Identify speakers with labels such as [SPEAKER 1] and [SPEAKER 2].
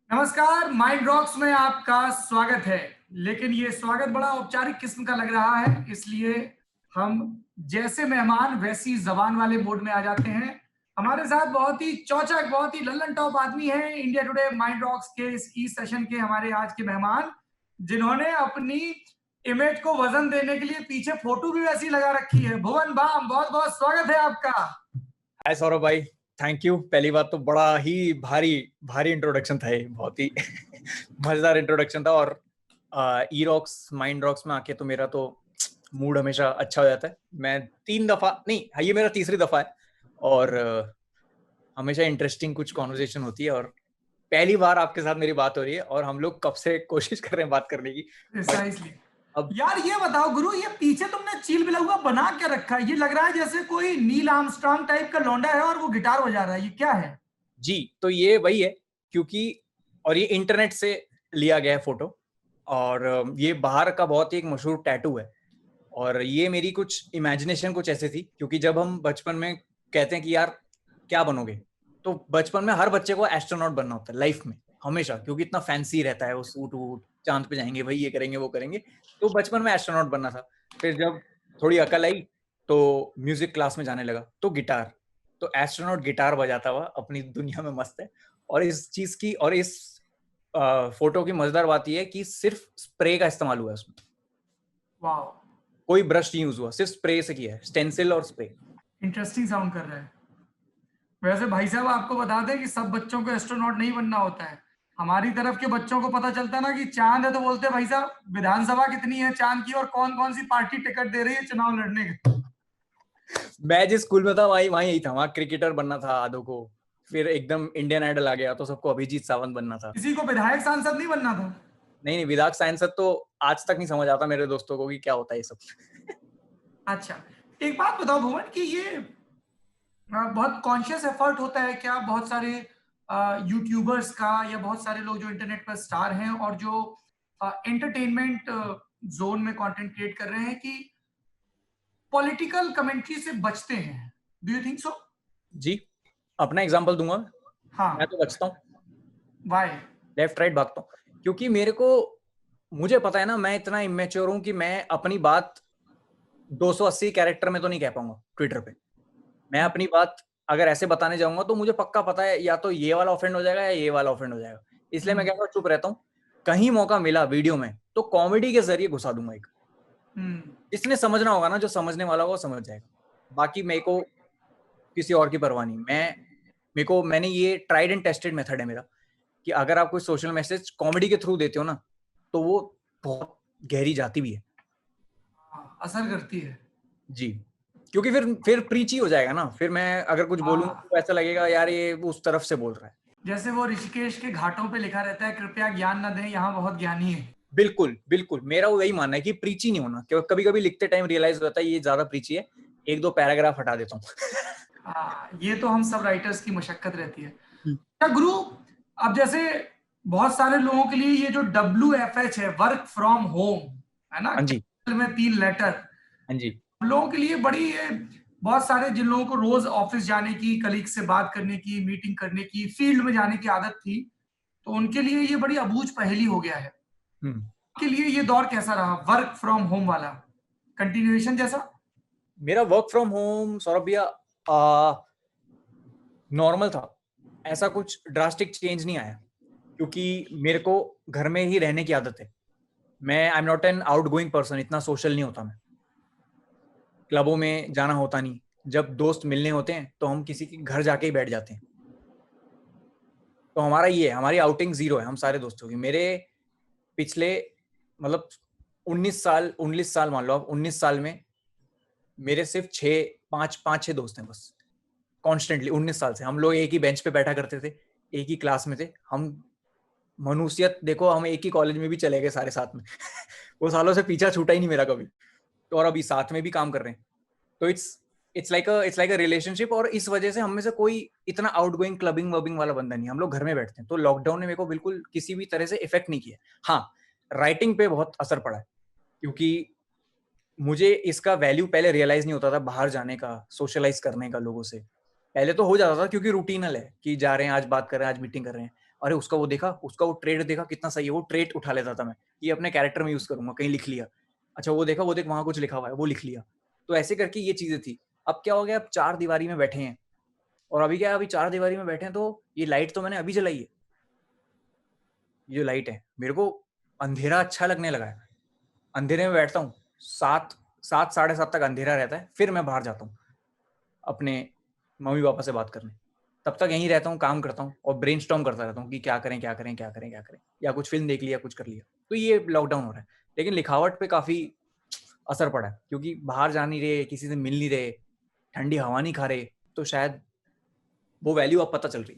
[SPEAKER 1] नमस्कार, mind rocks में आपका स्वागत है। लेकिन ये स्वागत बड़ा औपचारिक किस्म का लग रहा है, इसलिए हम जैसे मेहमान वैसी जबान वाले मोड में आ जाते हैं। हमारे साथ बहुत ही चौचक, बहुत ही लल्लन टॉप आदमी है इंडिया टुडे माइंड रॉक्स के इस ई सेशन के हमारे आज के मेहमान, जिन्होंने अपनी इमेज को वजन देने के लिए पीछे फोटो भी वैसी लगा रखी है। भुवन बाम, बहुत बहुत स्वागत है आपका।
[SPEAKER 2] हाय सौरभ भाई, थैंक यू। पहली बात तो बड़ा ही भारी भारी इंट्रोडक्शन था, ये बहुत ही मजेदार इंट्रोडक्शन था। और ई रॉक्स माइंड रॉक्स में आके तो मेरा तो मूड हमेशा अच्छा हो जाता है। मैं 3 दफा नहीं, ये मेरा तीसरी दफा है और हमेशा इंटरेस्टिंग कुछ कॉन्वर्सेशन होती है। और पहली बार आपके साथ मेरी बात हो रही है और हम लोग कब से कोशिश कर रहे हैं बात करने की।
[SPEAKER 1] Precisely.
[SPEAKER 2] अब
[SPEAKER 1] यार ये बताओ गुरु, ये पीछे तुमने चील बिला हुआ बना क्या रखा है? ये लग रहा है जैसे कोई नील आर्मस्ट्रांग टाइप का लौंडा है और वो गिटार बजा रहा है। ये क्या है?
[SPEAKER 2] जी, तो ये वही है, क्योंकि और ये इंटरनेट से लिया गया है फोटो। और ये बाहर का बहुत ही एक मशहूर टैटू है। और ये मेरी कुछ इमेजिनेशन कुछ ऐसे थी, क्योंकि जब हम बचपन में कहते हैं कि यार क्या बनोगे, तो बचपन में हर बच्चे को एस्ट्रोनॉट बनना होता है लाइफ में हमेशा, क्योंकि इतना फैंसी रहता है वो सूट वूट, चांद पे जाएंगे भाई, ये करेंगे वो करेंगे। तो बचपन में एस्ट्रोनॉट बनना था। फिर जब थोड़ी अकल आई तो म्यूजिक क्लास में जाने लगा, तो गिटार, तो एस्ट्रोनॉट गिटार बजाता हुआ अपनी दुनिया में मस्त है। और इस चीज की और इस फोटो की मजेदार बात यह है कि सिर्फ स्प्रे का इस्तेमाल हुआ है उसमें।
[SPEAKER 1] वाओ,
[SPEAKER 2] कोई ब्रश नहीं यूज हुआ, सिर्फ स्प्रे से किया है, स्टेंसिल और स्प्रे।
[SPEAKER 1] इंटरेस्टिंग साउंड कर रहा है। वैसे भाई साहब, आपको बता दें कि सब बच्चों को एस्ट्रोनॉट नहीं बनना होता है। हमारी तरफ के बच्चों को पता चलता है ना कि चांद है, तो बोलते हैं भाई साहब विधानसभा कितनी है चांद की, और कौन कौन सी पार्टी टिकट दे रही है चुनाव लड़ने के।
[SPEAKER 2] मैं जिस स्कूल में था वहीं वहीं यही था, वहां क्रिकेटर बनना था आधो को, फिर एकदम इंडियन आइडल आ गया तो सबको अभिजीत सावंत बनना था।
[SPEAKER 1] किसी को विधायक सांसद नहीं बनना था।
[SPEAKER 2] नहीं, विधायक सांसद तो आज तक नहीं समझ आता मेरे दोस्तों को कि क्या होता है ये सब।
[SPEAKER 1] अच्छा, एक बात बताओ भुवन कि ये बहुत कॉन्शियस एफर्ट होता है क्या बहुत सारे यूट्यूबर्स का, या बहुत सारे लोग जो इंटरनेट पर स्टार हैं और जो एंटरटेनमेंट जोन में कंटेंट क्रिएट कर रहे हैं, कि पॉलिटिकल कमेंट्री से बचते हैं? Do you think so?
[SPEAKER 2] जी, अपना एग्जांपल दूंगा।
[SPEAKER 1] हाँ।
[SPEAKER 2] मैं तो बचता हूँ,
[SPEAKER 1] वाई?
[SPEAKER 2] लेफ्ट राइट भागता हूँ, क्योंकि मुझे पता है ना, मैं इतना इमेच्योर हूँ कि मैं अपनी बात 280 कैरेक्टर में तो नहीं कह पाऊंगा ट्विटर पे। मैं अपनी बात अगर ऐसे बताने जाऊंगा तो मुझे पक्का पता है या तो ये वाला ऑफेंड हो जाएगा या ये वाला ऑफेंड हो जाएगा। इसलिए मैं कहता हूँ चुप रहता हूँ। कहीं मौका मिला वीडियो में तो कॉमेडी के जरिए घुसा दूंगा एक। इसने समझना होगा ना, जो समझने वाला होगा वो समझ जाएगा। बाकी मेरे को किसी और की परवाह नहीं। मैंने ये ट्राइड एंड टेस्टेड मेथड है मेरा, कि अगर आप कोई सोशल मैसेज कॉमेडी के थ्रू देते हो ना, तो वो बहुत गहरी जाती भी है।
[SPEAKER 1] असर करती है
[SPEAKER 2] जी, क्योंकि फिर प्रीची हो जाएगा ना। फिर मैं अगर कुछ बोलूंगा तो ऐसा लगेगा यार ये उस तरफ से बोल रहा है।
[SPEAKER 1] जैसे वो ऋषिकेश के घाटों पे लिखा रहता है, कृपया ज्ञान न दें, यहाँ बहुत ज्ञानी है।
[SPEAKER 2] बिल्कुल बिल्कुल, मेरा वो यही मानना है कि प्रीची नहीं होना। क्योंकि कभी कभी लिखते टाइम रियलाइज होता है ये ज्यादा प्रीची है, 1-2 पैराग्राफ हटा देता हूँ।
[SPEAKER 1] ये तो हम सब राइटर्स की मशक्कत रहती है। क्या गुरु, अब जैसे बहुत सारे लोगों के लिए ये जो WFH है, वर्क फ्रॉम होम, है ना,
[SPEAKER 2] हाँ जी,
[SPEAKER 1] में 3 लेटर,
[SPEAKER 2] हाँ जी।
[SPEAKER 1] लोगों के लिए बड़ी बहुत सारे जिन लोगों को रोज ऑफिस जाने की, कलीग से बात करने की, मीटिंग करने की, फील्ड में जाने की आदत थी, तो उनके लिए ये बड़ी अबूझ पहेली हो गया है। के लिए ये दौर कैसा रहा, वर्क फ्रॉम होम वाला कंटिन्यूएशन जैसा?
[SPEAKER 2] मेरा वर्क फ्रॉम होम सौरभ भैया नॉर्मल था। ऐसा कुछ ड्रास्टिक चेंज नहीं आया, क्योंकि मेरे को घर में ही रहने की आदत है। I am not an out going person, इतना सोशल नहीं होता मैं। क्लबों में जाना होता नहीं। जब दोस्त मिलने होते हैं तो हम किसी के घर जाके ही बैठ जाते हैं। तो हमारा ये है, हमारी आउटिंग 0 है हम सारे दोस्तों की। मेरे पिछले मतलब 19 साल मान लो आप, 19 साल में मेरे सिर्फ 5-6 दोस्त हैं बस। कॉन्स्टेंटली 19 साल से हम लोग एक ही बेंच पे बैठा करते थे, एक ही क्लास में थे हम। मनुष्यत देखो, हम एक ही कॉलेज में भी चले गए सारे साथ में। वो सालों से पीछा छूटा ही नहीं मेरा कभी। तो और अभी साथ में भी काम कर रहे हैं। तो इट्स लाइक अ रिलेशनशिप। और इस वजह से हम में से कोई इतना आउटगोइंग क्लबिंग वबिंग वाला बंदा नहीं। हम लोग घर में बैठते हैं। तो लॉकडाउन ने मेरे को बिल्कुल किसी भी तरह से इफेक्ट नहीं किया। हाँ, राइटिंग पे बहुत असर पड़ा है, क्योंकि मुझे इसका वैल्यू पहले रियलाइज नहीं होता था, बाहर जाने का, सोशलाइज करने का लोगों से। पहले तो हो जाता था क्योंकि रूटीनल है कि जा रहे हैं, आज बात कर रहे हैं, आज मीटिंग कर रहे हैं। अरे उसका वो देखा, उसका वो ट्रेड देखा कितना सही है, वो ट्रेड उठा लेता था मैं, ये अपने कैरेक्टर में यूज करूंगा, कहीं लिख लिया। अच्छा वो देखा, वो देख वहां कुछ लिखा हुआ है, वो लिख लिया। तो ऐसे करके ये चीजें थी। अब क्या हो गया, अब 4 दीवारी में बैठे हैं, और अभी क्या है, अभी 4 दीवारी में बैठे हैं तो ये लाइट तो मैंने अभी जलाई है, ये जो लाइट है मेरे को अंधेरा अच्छा लगने लगा है। अंधेरे में बैठता हूँ, 7 साढ़े 7 तक अंधेरा रहता है, फिर मैं बाहर जाता हूँ अपने मम्मी पापा से बात करने। तब तक यहीं रहता हूँ, काम करता हूँ और ब्रेनस्टॉर्म करता रहता हूँ कि क्या करें क्या करें क्या करें क्या करें, या कुछ फिल्म देख लिया, कुछ कर लिया। तो ये लॉकडाउन हो रहा है, लेकिन लिखावट पे काफी असर पड़ा है, क्योंकि बाहर जा नहीं रहे, किसी से मिल नहीं रहे, ठंडी हवा नहीं खा रहे, तो शायद वो वैल्यू अब पता चल रही है।